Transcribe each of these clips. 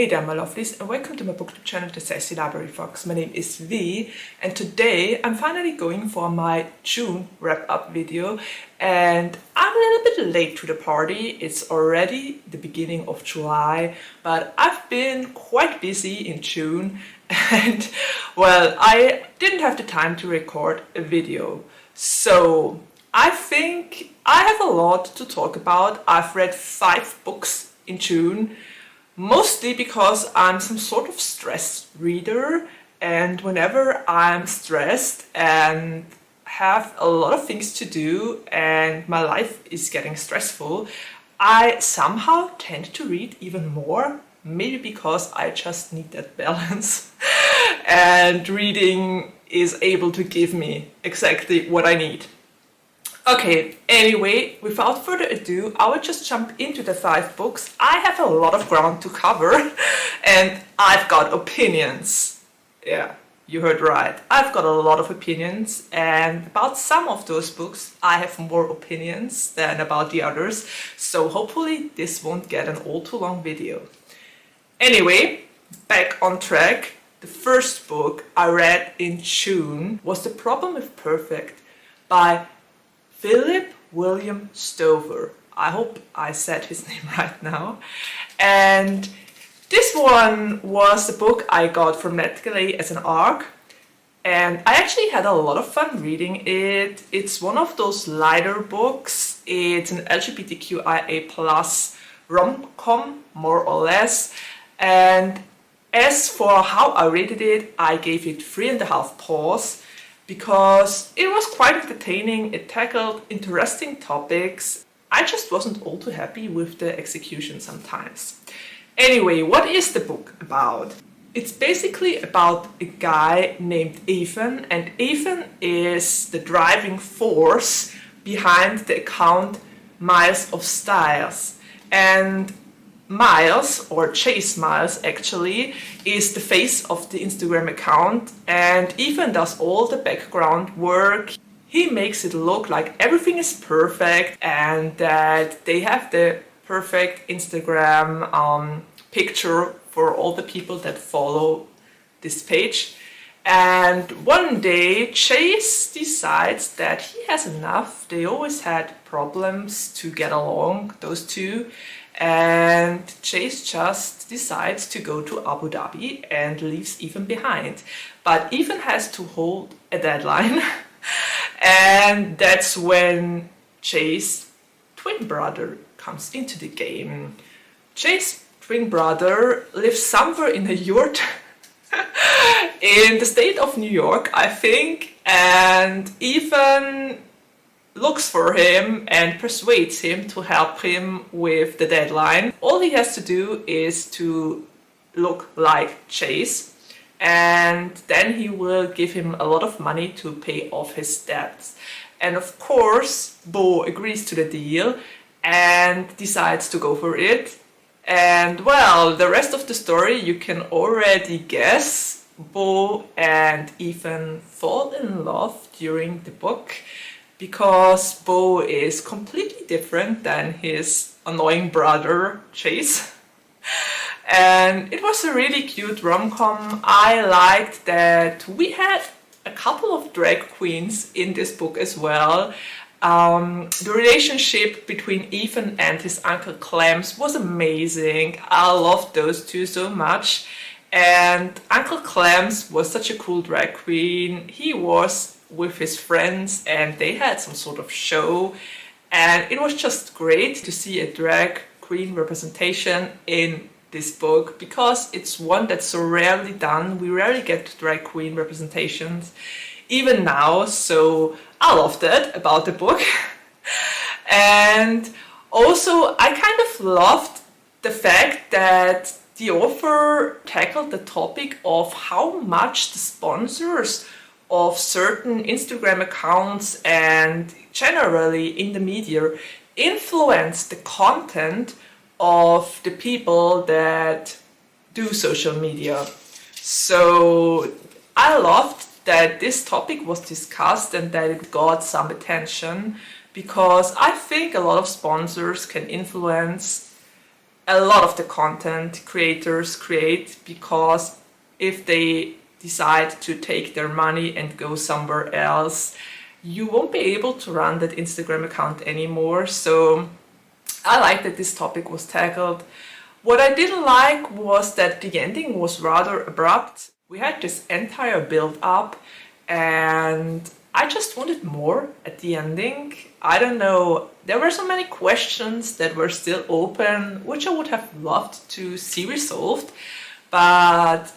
Hey there my lovelies, and welcome to my BookTube channel, The Sassy Library Fox. My name is V, and today I'm finally going for my June wrap-up video, and I'm a little bit late to the party. It's already the beginning of July, but I've been quite busy in June, and well, I didn't have the time to record a video. So I think I have a lot to talk about. I've read 5 books in June. Mostly because I'm some sort of stress reader, and whenever I'm stressed and have a lot of things to do and my life is getting stressful, I somehow tend to read even more, maybe because I just need that balance and reading is able to give me exactly what I need. Okay, anyway, without further ado, I will just jump into the 5 books. I have a lot of ground to cover and I've got opinions. Yeah, you heard right. I've got a lot of opinions, and about some of those books I have more opinions than about the others, so hopefully this won't get an all too long video. Anyway, back on track. The first book I read in June was The Problem with Perfect by Philip William Stover. I hope I said his name right now. And this one was the book I got from Netgalley as an ARC. And I actually had a lot of fun reading it. It's one of those lighter books. It's an LGBTQIA+ rom-com, more or less. And as for how I rated it, I gave it 3.5 paws. Because it was quite entertaining, it tackled interesting topics. I just wasn't all too happy with the execution sometimes. Anyway, what is the book about? It's basically about a guy named Aiden, and Aiden is the driving force behind the account Miles of Styles. And Miles, or Chase Miles actually, is the face of the Instagram account, and even does all the background work. He makes it look like everything is perfect and that they have the perfect Instagram picture for all the people that follow this page. And one day Chase decides that he has enough. They always had problems to get along, those two. And Chase just decides to go to Abu Dhabi and leaves Ethan behind. But Ethan has to hold a deadline. And that's when Chase's twin brother comes into the game. Chase's twin brother lives somewhere in a yurt in the state of New York, I think. And Ethan looks for him and persuades him to help him with the deadline. All he has to do is to look like Chase, and then he will give him a lot of money to pay off his debts. And of course, Bo agrees to the deal and decides to go for it. And well, the rest of the story you can already guess. Bo and Ethan fall in love during the book, because Bo is completely different than his annoying brother, Chase. And it was a really cute rom-com. I liked that we had a couple of drag queens in this book as well. The relationship between Ethan and his uncle Clems was amazing. I loved those two so much. And Uncle Clems was such a cool drag queen. He was with his friends and they had some sort of show, and it was just great to see a drag queen representation in this book, because it's one that's so rarely done. We rarely get drag queen representations even now, so I loved that about the book. And also I kind of loved the fact that the author tackled the topic of how much the sponsors of certain Instagram accounts and generally in the media influence the content of the people that do social media. So I loved that this topic was discussed and that it got some attention, because I think a lot of sponsors can influence a lot of the content creators create, because if they decide to take their money and go somewhere else, you won't be able to run that Instagram account anymore. So I like that this topic was tackled. What I didn't like was that the ending was rather abrupt. We had this entire build up and I just wanted more at the ending. I don't know, there were so many questions that were still open, which I would have loved to see resolved. But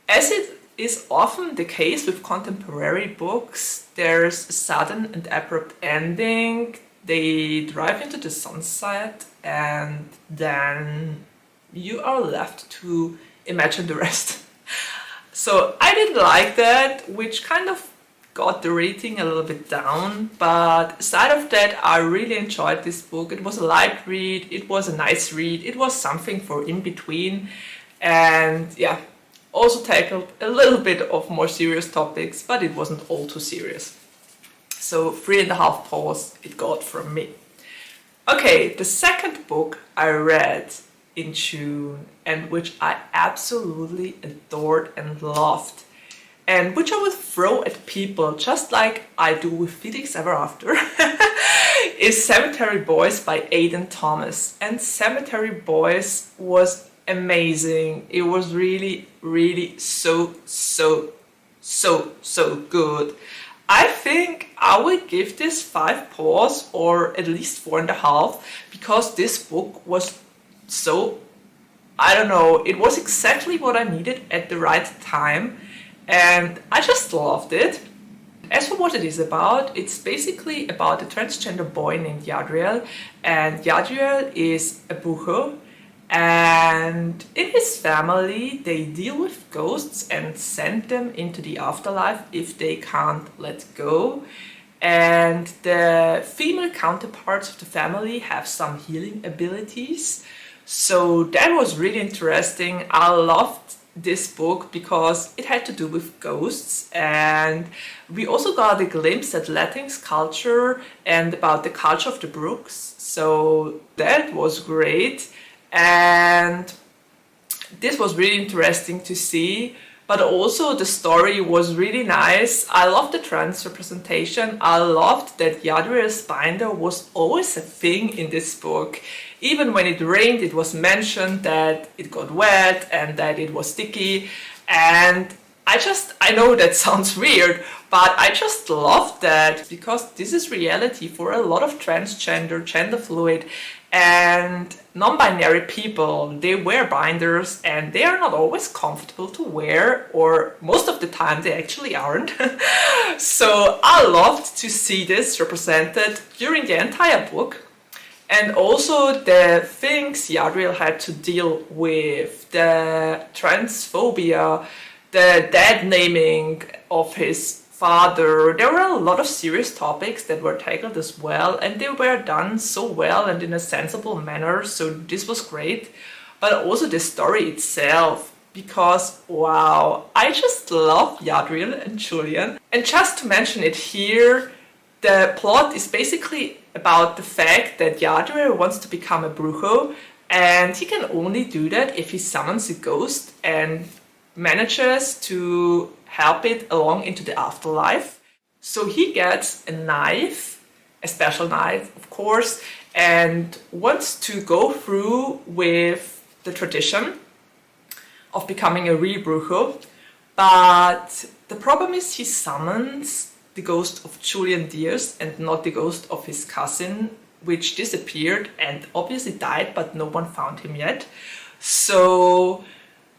as it is often the case with contemporary books, there's a sudden and abrupt ending. They drive into the sunset and then you are left to imagine the rest. So I didn't like that, which kind of got the rating a little bit down. But aside of that, I really enjoyed this book. It was a light read, it was a nice read, it was something for in between. And yeah, also tackled a little bit of more serious topics, but it wasn't all too serious. So 3.5 paws it got from me. Okay, the second book I read in June and which I absolutely adored and loved, and which I would throw at people just like I do with Felix Ever After, is Cemetery Boys by Aiden Thomas. And Cemetery Boys was amazing. It was really, really so good. I think I would give this 5 paws or at least 4.5, because this book was so, I don't know, it was exactly what I needed at the right time and I just loved it. As for what it is about, it's basically about a transgender boy named Yadriel, and Yadriel is a brujo, and in his family they deal with ghosts and send them into the afterlife if they can't let go. And the female counterparts of the family have some healing abilities. So that was really interesting. I loved this book because it had to do with ghosts, and we also got a glimpse at Latinx culture and about the culture of the Brooks. So that was great, and this was really interesting to see. But also the story was really nice. I loved the trans representation. I loved that Yadriel's binder was always a thing in this book. Even when it rained, it was mentioned that it got wet and that it was sticky. And I know that sounds weird, but I just love that, because this is reality for a lot of transgender, gender fluid and non-binary people. They wear binders and they are not always comfortable to wear, or most of the time they actually aren't. So I loved to see this represented during the entire book. And also the things Yadriel had to deal with, the transphobia, the dead naming of his father. There were a lot of serious topics that were tackled as well, and they were done so well and in a sensible manner, so this was great. But also the story itself, because wow, I just love Yadriel and Julian. And just to mention it here, the plot is basically about the fact that Yadriel wants to become a brujo, and he can only do that if he summons a ghost and manages to help it along into the afterlife. So he gets a knife, a special knife of course, and wants to go through with the tradition of becoming a real brujo. But the problem is he summons the ghost of Julian Diaz and not the ghost of his cousin, which disappeared and obviously died, but no one found him yet. So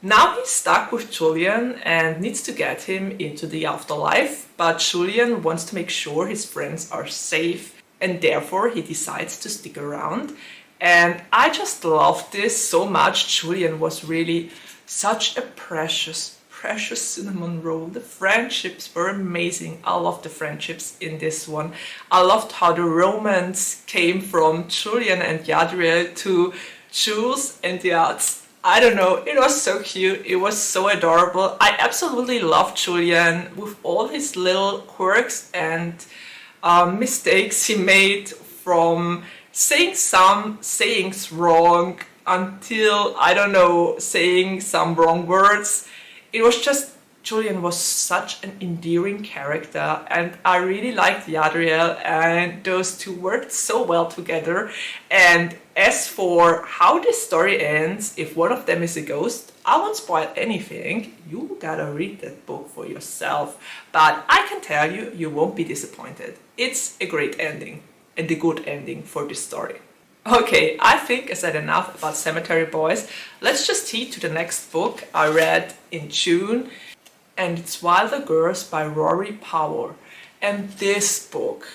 now he's stuck with Julian and needs to get him into the afterlife, but Julian wants to make sure his friends are safe, and therefore he decides to stick around. And I just loved this so much. Julian was really such a precious cinnamon roll. The friendships were amazing. I loved the friendships in this one. I loved how the romance came from Julian and Yadriel to Jules and Yats. I don't know, it was so cute, it was so adorable. I absolutely loved Julian with all his little quirks and mistakes he made, from saying some sayings wrong, until, I don't know, saying some wrong words. It was just, Julian was such an endearing character, and I really liked Yadriel, and those two worked so well together. And as for how this story ends, if one of them is a ghost, I won't spoil anything. You gotta read that book for yourself. But I can tell you, you won't be disappointed. It's a great ending, and a good ending for this story. Okay, I think I said enough about Cemetery Boys. Let's just head to the next book I read in June. And it's Wilder Girls by Rory Power. And this book,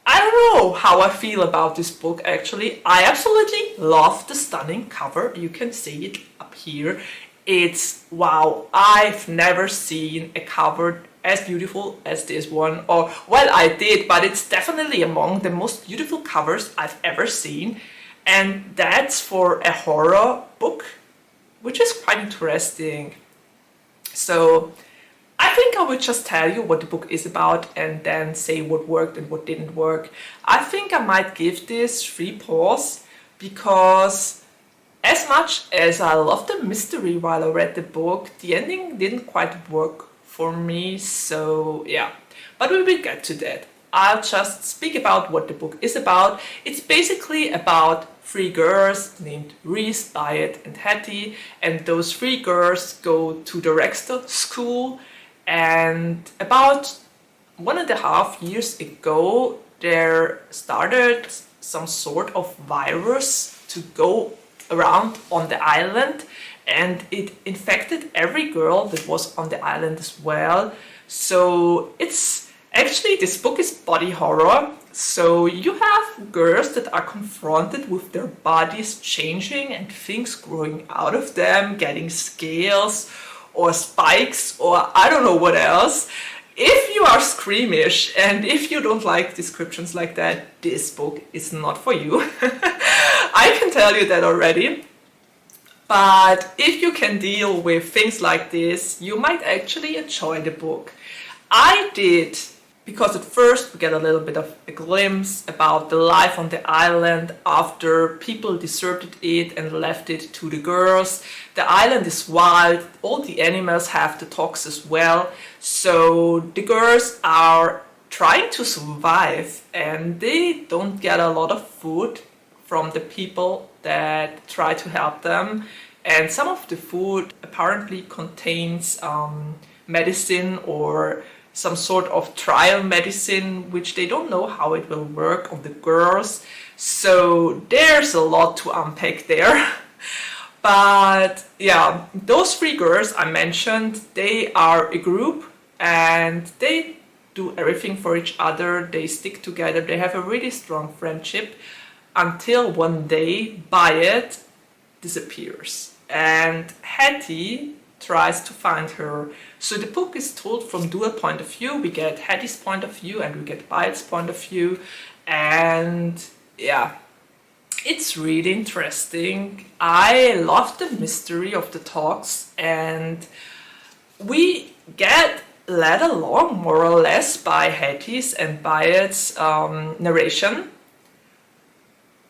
I don't know how I feel about this book actually. I absolutely love the stunning cover. You can see it up here. It's wow, I've never seen a cover as beautiful as this one. Or, well, I did, but it's definitely among the most beautiful covers I've ever seen. And that's for a horror book, which is quite interesting. So I think I will just tell you what the book is about and then say what worked and what didn't work. I think I might give this 3 paws because as much as I loved the mystery while I read the book, the ending didn't quite work for me, so yeah. But we will get to that. I'll just speak about what the book is about. It's basically about 3 girls named Reese, Byatt and Hattie, and those 3 girls go to the Rexter school, and about 1.5 years ago there started some sort of virus to go around on the island, and it infected every girl that was on the island as well. So it's actually, this book is body horror. So you have girls that are confronted with their bodies changing and things growing out of them, getting scales or spikes or I don't know what else. If you are squeamish and if you don't like descriptions like that, this book is not for you. I can tell you that already. But if you can deal with things like this, you might actually enjoy the book. I did, because at first we get a little bit of a glimpse about the life on the island after people deserted it and left it to the girls. The island is wild, all the animals have the talks as well, so the girls are trying to survive and they don't get a lot of food from the people that try to help them, and some of the food apparently contains medicine or some sort of trial medicine, which they don't know how it will work on the girls. So there's a lot to unpack there. But yeah, those 3 girls I mentioned, they are a group and they do everything for each other. They stick together. They have a really strong friendship until one day Byatt disappears and Hattie tries to find her. So the book is told from dual point of view. We get Hattie's point of view and we get Byatt's point of view, and yeah, it's really interesting. I love the mystery of the talks, and we get led along more or less by Hattie's and Byatt's narration.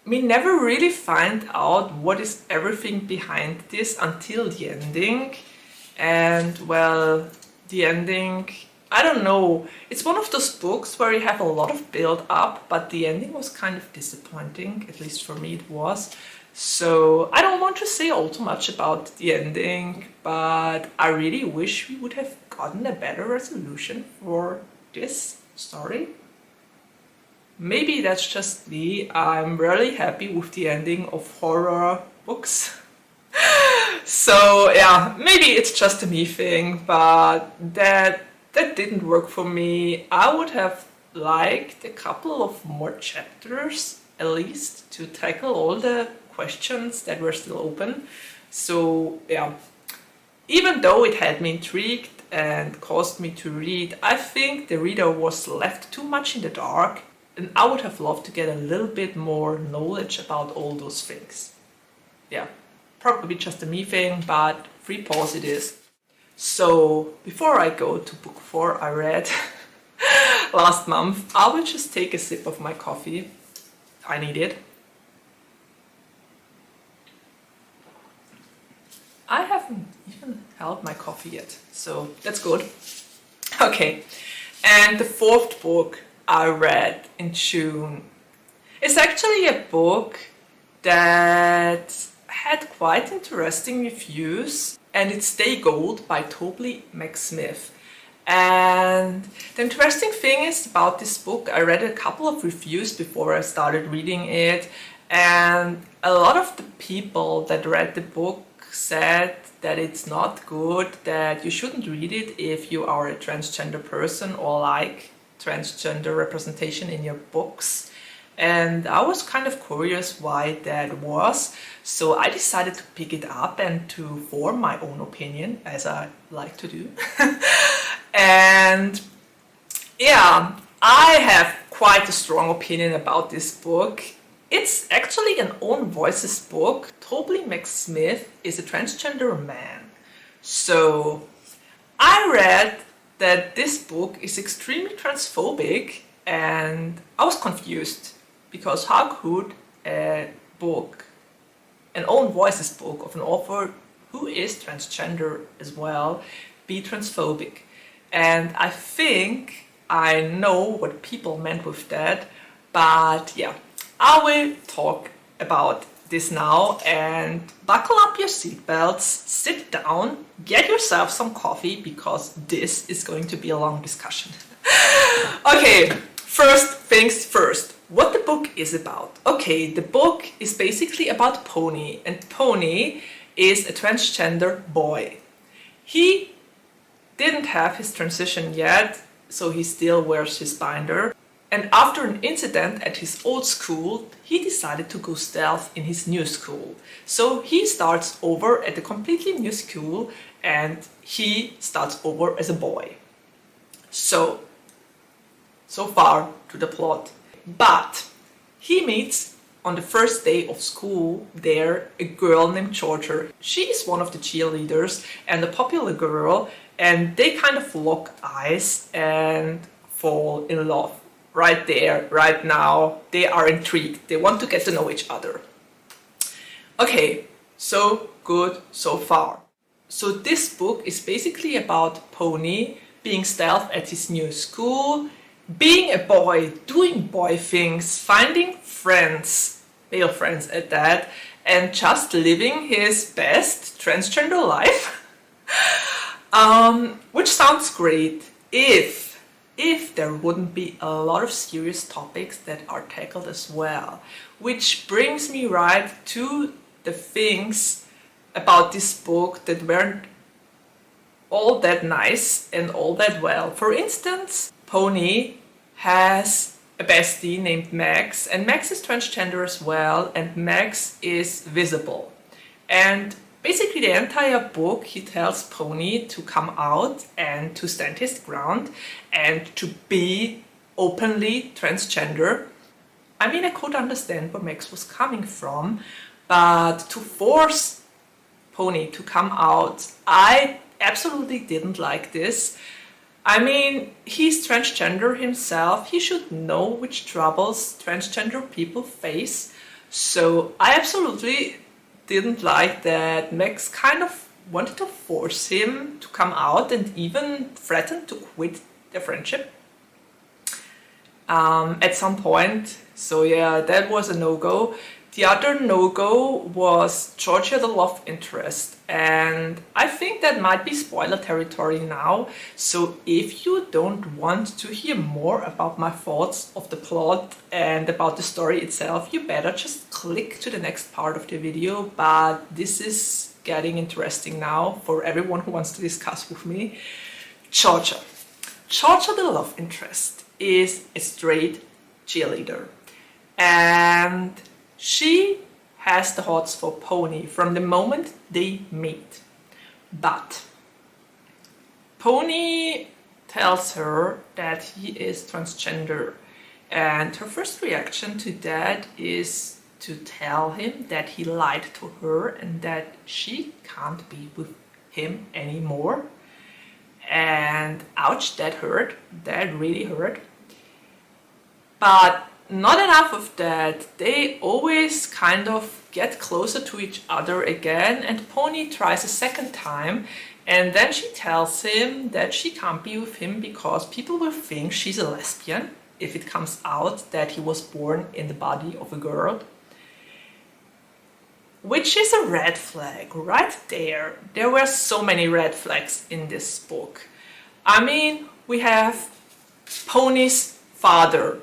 We never really find out what is everything behind this until the ending. And well, the ending, I don't know, it's one of those books where you have a lot of build up, but the ending was kind of disappointing, at least for me it was. So I don't want to say all too much about the ending, but I really wish we would have gotten a better resolution for this story. Maybe that's just me. I'm really happy with the ending of horror books. So yeah, maybe it's just a me thing, but that didn't work for me. I would have liked a couple of more chapters at least to tackle all the questions that were still open. So yeah, even though it had me intrigued and caused me to read, I think the reader was left too much in the dark, and I would have loved to get a little bit more knowledge about all those things. Yeah. Probably just a me thing, but 3 paws it is. So before I go to book 4 I read last month, I will just take a sip of my coffee. I need it. I haven't even held my coffee yet, so that's good. Okay, and the fourth book I read in June is actually a book that had quite interesting reviews, and it's Stay Gold by Tobly McSmith. And the interesting thing is about this book, I read a couple of reviews before I started reading it, and a lot of the people that read the book said that it's not good, that you shouldn't read it if you are a transgender person or like transgender representation in your books. And I was kind of curious why that was, so I decided to pick it up and to form my own opinion, as I like to do. And yeah, I have quite a strong opinion about this book. It's actually an own voices book. Tobly McSmith is a transgender man. So I read that this book is extremely transphobic, and I was confused because how could a book, an own voices book of an author who is transgender as well, be transphobic? And I think I know what people meant with that, but yeah, I will talk about this now, and buckle up your seatbelts, sit down, get yourself some coffee, because this is going to be a long discussion. Okay, first things first, what the book is about. Okay, the book is basically about Pony, and Pony is a transgender boy. He didn't have his transition yet, so he still wears his binder. And after an incident at his old school, he decided to go stealth in his new school. So he starts over at a completely new school, and he starts over as a boy. So far to the plot. But he meets on the first day of school there a girl named Georgia. She is one of the cheerleaders and a popular girl, and they kind of lock eyes and fall in love. Right there, right now, they are intrigued. They want to get to know each other. Okay, so good so far. So this book is basically about Pony being stealth at his new school, being a boy, doing boy things, finding friends, male friends at that, and just living his best transgender life. Which sounds great if there wouldn't be a lot of serious topics that are tackled as well. Which brings me right to the things about this book that weren't all that nice and all that well. For instance, Pony has a bestie named Max, and Max is transgender as well, and Max is visible. And basically the entire book he tells Pony to come out and to stand his ground and to be openly transgender. I mean, I could understand where Max was coming from, but to force Pony to come out, I absolutely didn't like this. I mean, he's transgender himself, he should know which troubles transgender people face, so I absolutely didn't like that Max kind of wanted to force him to come out and even threatened to quit their friendship at some point. So yeah, that was a no-go. The other no-go was Georgia, the love interest, and I think that might be spoiler territory now, so if you don't want to hear more about my thoughts of the plot and about the story itself, you better just click to the next part of the video, but this is getting interesting now for everyone who wants to discuss with me. Georgia. Georgia, the love interest, is a straight cheerleader, and she has the hots for Pony from the moment they meet. But Pony tells her that he is transgender, and her first reaction to that is to tell him that he lied to her and that she can't be with him anymore. And ouch, that hurt. That really hurt. But not enough of that. They always kind of get closer to each other again, and Pony tries a second time, and then she tells him that she can't be with him because people will think she's a lesbian if it comes out that he was born in the body of a girl. Which is a red flag right there. There were so many red flags in this book. I mean, we have Pony's father,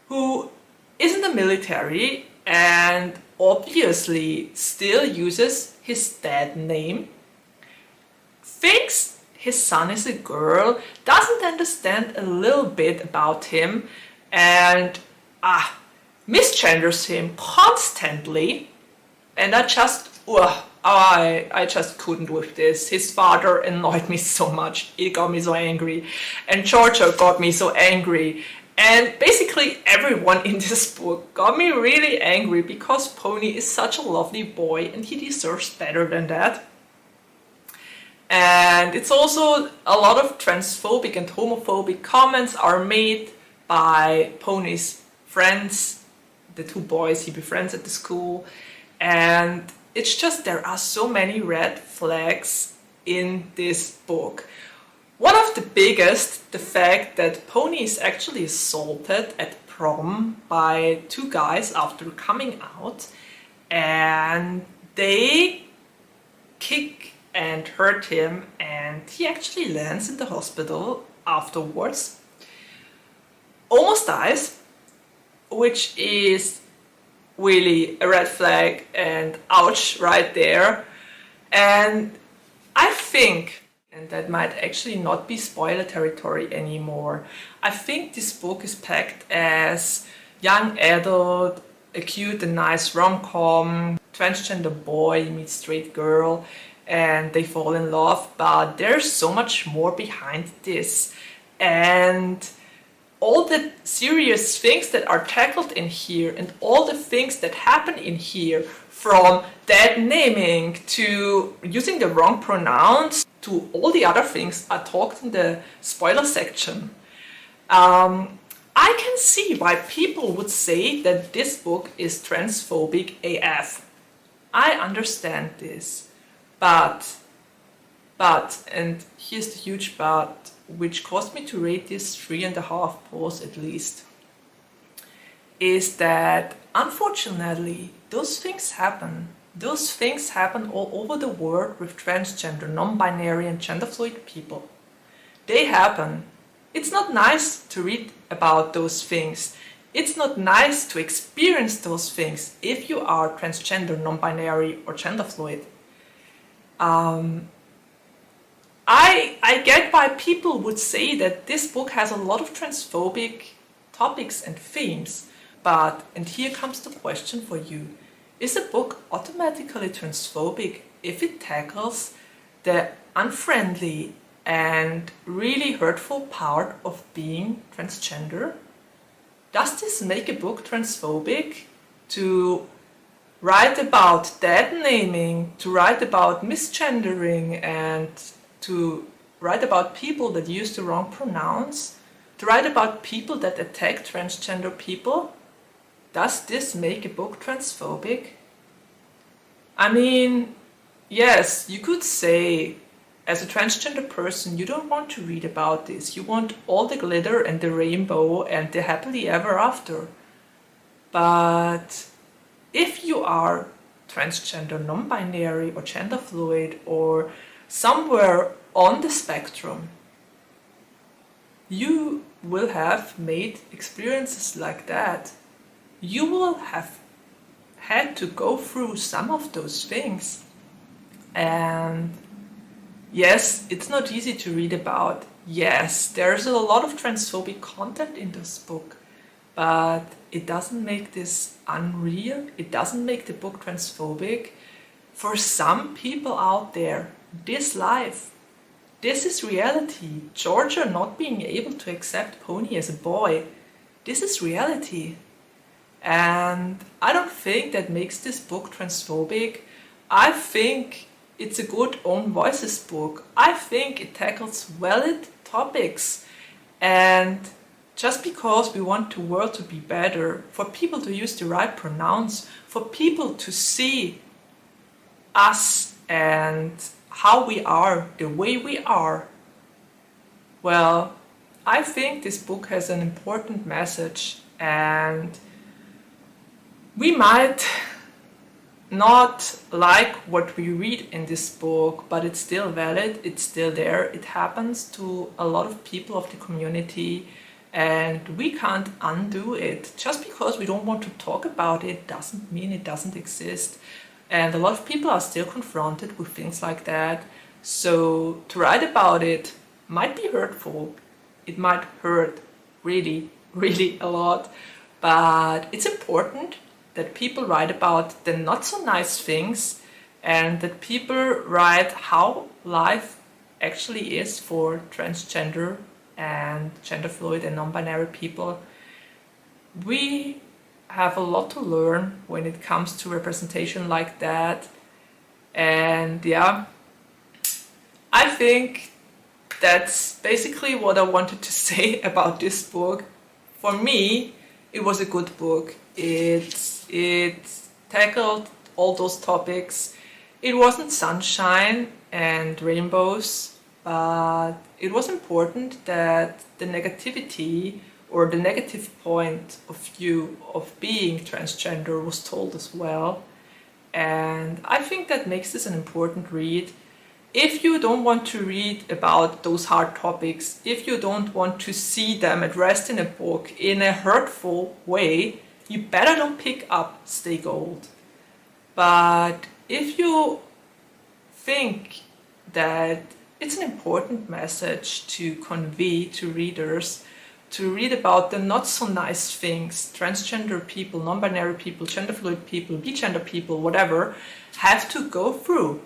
who is in the military and obviously still uses his dad name, thinks his son is a girl, doesn't understand a little bit about him, and misgenders him constantly. And I just couldn't with this. His father annoyed me so much. It got me so angry. And Georgia got me so angry. And basically everyone in this book got me really angry because Pony is such a lovely boy and he deserves better than that. And it's also a lot of transphobic and homophobic comments are made by Pony's friends, the two boys he befriends at the school. And it's just, there are so many red flags in this book. One of the biggest, the fact that Pony is actually assaulted at prom by two guys after coming out, and they kick and hurt him, and he actually lands in the hospital afterwards, almost dies, which is really a red flag and ouch right there. And I think, and that might actually not be spoiler territory anymore, I think this book is packed as young adult, a cute and nice rom-com, transgender boy meets straight girl and they fall in love, but there's so much more behind this. And all the serious things that are tackled in here and all the things that happen in here, from dad naming to using the wrong pronouns to all the other things are talked in the spoiler section. I can see why people would say that this book is transphobic AF. I understand this, but, and here's the huge but, which caused me to rate this 3.5 paws at least, is that unfortunately those things happen. Those things happen all over the world with transgender, non-binary and gender fluid people. They happen. It's not nice to read about those things. It's not nice to experience those things if you are transgender, non-binary or gender fluid. I get why people would say that this book has a lot of transphobic topics and themes, but, and here comes the question for you, is a book automatically transphobic if it tackles the unfriendly and really hurtful part of being transgender? Does this make a book transphobic to write about dad naming, to write about misgendering, and to write about people that use the wrong pronouns, to write about people that attack transgender people? Does this make a book transphobic? I mean, yes, you could say, as a transgender person, you don't want to read about this. You want all the glitter and the rainbow and the happily ever after. But if you are transgender, non-binary or gender fluid or somewhere on the spectrum, you will have made experiences like that. You will have had to go through some of those things. And yes, it's not easy to read about. Yes, there's a lot of transphobic content in this book, but it doesn't make this unreal. It doesn't make the book transphobic. For some people out there, this life, this is reality. Georgia not being able to accept Pony as a boy, this is reality. And I don't think that makes this book transphobic. I think it's a good own voices book. I think it tackles valid topics. And just because we want the world to be better, for people to use the right pronouns, for people to see us and how we are, the way we are, well, I think this book has an important message, and we might not like what we read in this book, but it's still valid, it's still there, it happens to a lot of people of the community, and we can't undo it. Just because we don't want to talk about it doesn't mean it doesn't exist. And a lot of people are still confronted with things like that. So to write about it might be hurtful. It might hurt really, really a lot. But it's important that people write about the not so nice things, and that people write how life actually is for transgender and gender fluid and non-binary people. We have a lot to learn when it comes to representation like that. And yeah, I think that's basically what I wanted to say about this book. For me, it was a good book. It tackled all those topics. It wasn't sunshine and rainbows, but it was important that the negativity or the negative point of view of being transgender was told as well. And I think that makes this an important read. If you don't want to read about those hard topics, if you don't want to see them addressed in a book in a hurtful way, you better don't pick up Stay Gold. But if you think that it's an important message to convey to readers, to read about the not so nice things transgender people, non-binary people, gender fluid people, bigender people, whatever, have to go through,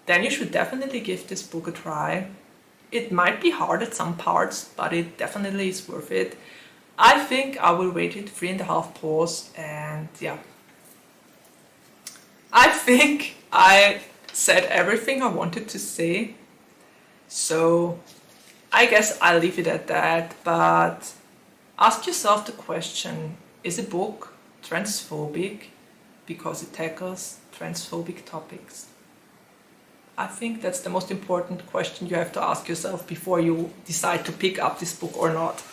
then you should definitely give this book a try. It might be hard at some parts, but it definitely is worth it. I think I will rate it 3.5 paws, and yeah. I think I said everything I wanted to say, so I guess I'll leave it at that. But ask yourself the question, is a book transphobic because it tackles transphobic topics? I think that's the most important question you have to ask yourself before you decide to pick up this book or not.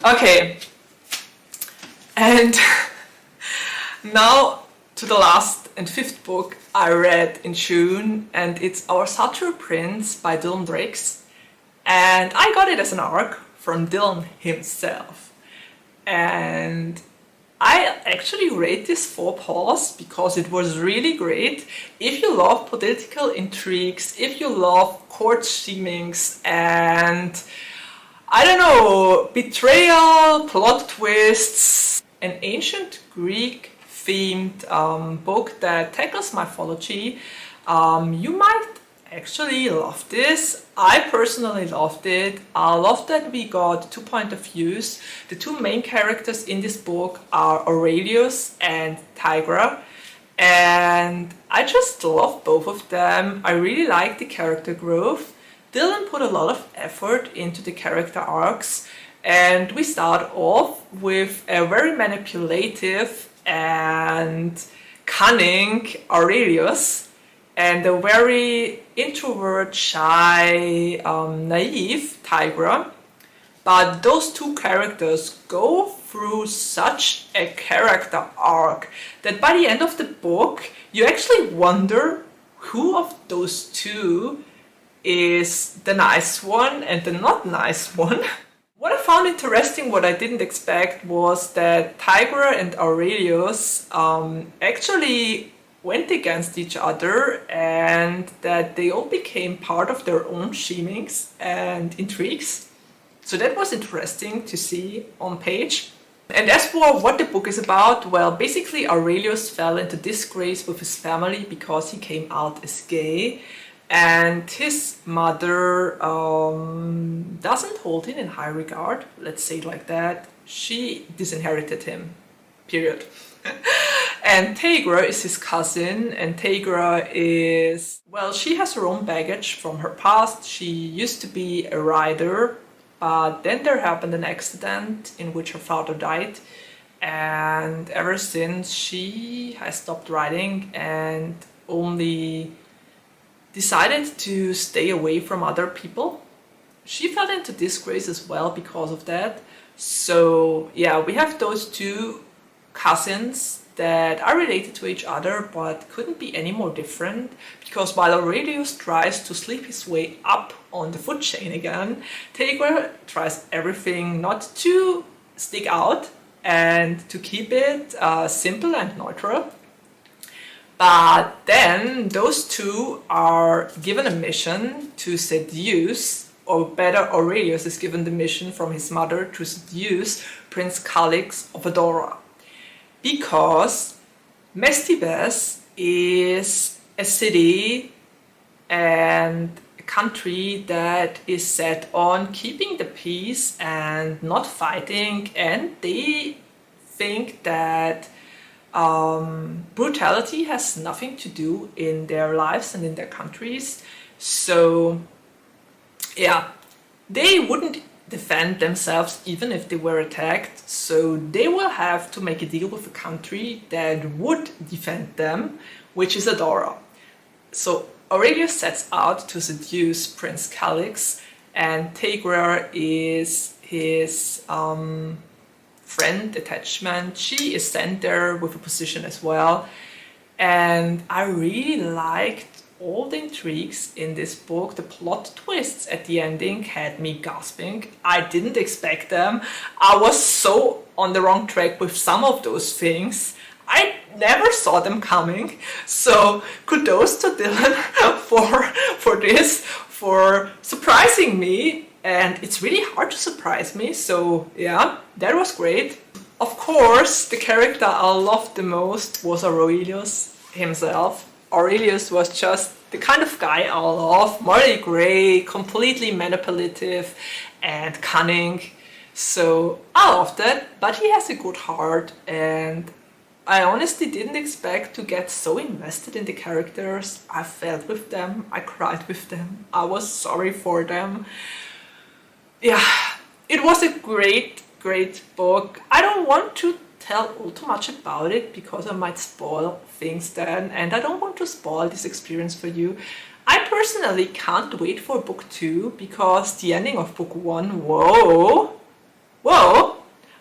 Okay, and now to the last and 5th book I read in June, and it's Our Satyr Prince by Dylan Drakes. And I got it as an ARC from Dylan himself. And I actually rate this 4 paws because it was really great. If you love political intrigues, if you love court schemings and, I don't know, betrayal, plot twists, an ancient Greek themed book that tackles mythology, you might actually love this. I personally loved it. I love that we got 2 point of views. The 2 main characters in this book are Aurelius and Tigra, and I just love both of them. I really like the character growth. Dylan put a lot of effort into the character arcs, and we start off with a very manipulative and cunning Aurelius and a very introvert, shy, naive Tigra. But those 2 characters go through such a character arc that by the end of the book you actually wonder who of those 2 is the nice one and the not nice one. What I found interesting, what I didn't expect, was that Tigra and Aurelius actually went against each other, and that they all became part of their own schemings and intrigues. So that was interesting to see on page. And as for what the book is about, well, basically Aurelius fell into disgrace with his family because he came out as gay, and his mother doesn't hold him in high regard, let's say it like that. She disinherited him, period. And Tigra is his cousin, and Tigra is, well, she has her own baggage from her past. She used to be a rider, but then there happened an accident in which her father died, and ever since she has stopped writing and only decided to stay away from other people. She fell into disgrace as well because of that. So yeah, we have those two cousins that are related to each other but couldn't be any more different, because while Aurelius tries to sleep his way up on the food chain again, Tobly tries everything not to stick out and to keep it simple and neutral. But then those two are given a mission to seduce, or better, Aurelius is given the mission from his mother to seduce Prince Calix of Adora. Because Mestibes is a city and a country that is set on keeping the peace and not fighting, and they think that brutality has nothing to do in their lives and in their countries. So yeah, they wouldn't defend themselves even if they were attacked, so they will have to make a deal with a country that would defend them, which is Adora. So Aurelius sets out to seduce Prince Calix, and Tobly is his friend attachment. She is sent there with a position as well, and I really liked all the intrigues in this book. The plot twists at the ending had me gasping. I didn't expect them. I was so on the wrong track with some of those things. I never saw them coming. So kudos to Dylan for this, for surprising me. And it's really hard to surprise me, so yeah, that was great. Of course, the character I loved the most was Aurelius himself. Aurelius was just the kind of guy I love, morally grey, completely manipulative and cunning. So I loved it, but he has a good heart, and I honestly didn't expect to get so invested in the characters. I felt with them, I cried with them, I was sorry for them. Yeah, it was a great book. I don't want to tell all too much about it because I might spoil things then, and I don't want to spoil this experience for you. I personally can't wait for book 2 because the ending of book 1, whoa,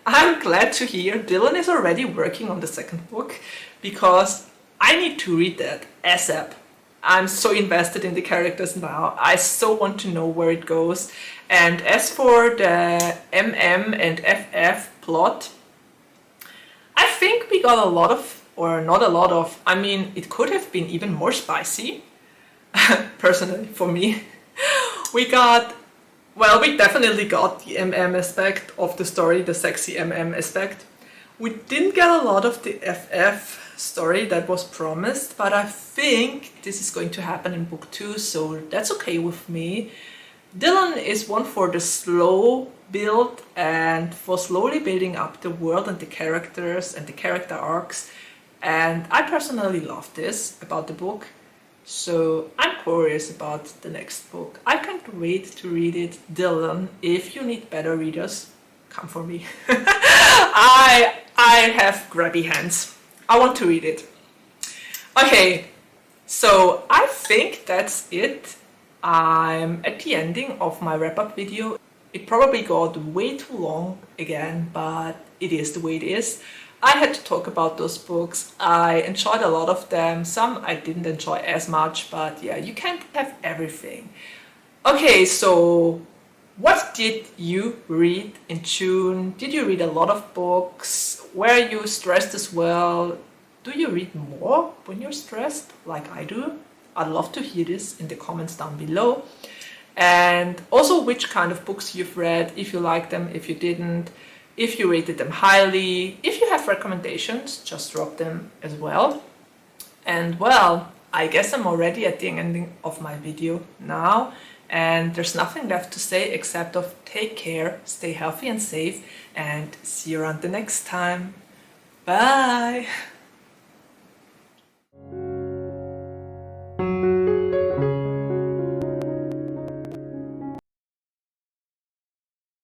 I'm glad to hear Dylan is already working on the second book, because I need to read that ASAP. I'm so invested in the characters now. I so want to know where it goes. And as for the MM and FF plot, I think we got a lot of, or not a lot of, I mean, it could have been even more spicy, personally, for me. We definitely got the MM aspect of the story, the sexy MM aspect. We didn't get a lot of the FF story that was promised, but I think this is going to happen in book 2, so that's okay with me. Dylan is one for the slow build and for slowly building up the world and the characters and the character arcs, and I personally love this about the book, so I'm curious about the next book. I can't wait to read it. Dylan, if you need better readers, come for me. I have grabby hands. I want to read it. Okay, so I think that's it. I'm at the ending of my wrap-up video. It probably got way too long again, but it is the way it is. I had to talk about those books. I enjoyed a lot of them. Some I didn't enjoy as much, but yeah, you can't have everything. Okay, so what did you read in June? Did you read a lot of books? Were you stressed as well? Do you read more when you're stressed, like I do? I'd love to hear this in the comments down below. And also which kind of books you've read, if you liked them, if you didn't, if you rated them highly. If you have recommendations, just drop them as well. And well, I guess I'm already at the ending of my video now, and there's nothing left to say except of take care, stay healthy and safe, and see you around the next time. Bye!